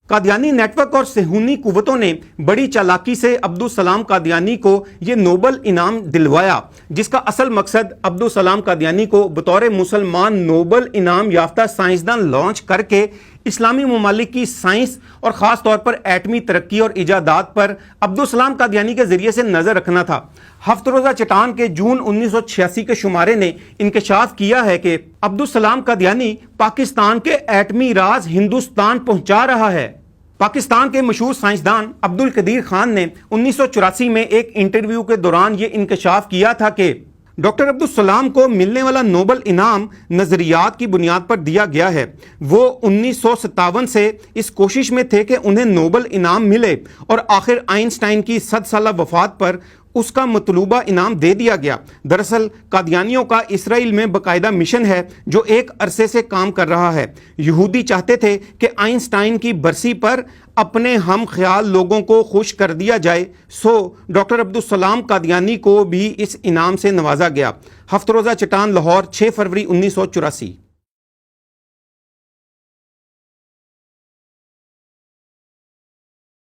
Qadiani net work اور صہیونی قوتوں نے بڑی چالاکی سے عبدالسلام قادیانی کو یہ نوبل انعام دلوایا، جس کا اصل مقصد عبدالسلام قادیانی کو بطور مسلمان نوبل انعام یافتہ سائنسدان لانچ کر کے اسلامی ممالک کی سائنس اور خاص طور پر ایٹمی ترقی اور ایجادات پر عبدالسلام قادیانی کے ذریعے سے نظر رکھنا تھا۔ ہفت روزہ چٹان کے جون 1986 کے شمارے نے انکشاف کیا ہے کہ عبدالسلام قادیانی پاکستان کے ایٹمی راز ہندوستان پہنچا رہا ہے۔ پاکستان کے مشہور سائنسدان عبدالقدیر خان نے 1984 میں ایک انٹرویو کے دوران یہ انکشاف کیا تھا کہ ڈاکٹر عبدالسلام کو ملنے والا نوبل انعام نظریات کی بنیاد پر دیا گیا ہے۔ وہ 1957 سے اس کوشش میں تھے کہ انہیں نوبل انعام ملے اور آخر آئنسٹائن کی 100 سالہ وفات پر اس کا مطلوبہ انعام دے دیا گیا۔ دراصل قادیانیوں کا اسرائیل میں باقاعدہ مشن ہے جو ایک عرصے سے کام کر رہا ہے۔ یہودی چاہتے تھے کہ آئنسٹائن کی برسی پر اپنے ہم خیال لوگوں کو خوش کر دیا جائے، سو ڈاکٹر عبدالسلام قادیانی کو بھی اس انعام سے نوازا گیا۔ ہفت روزہ چٹان، لاہور، 6 فروری 1984۔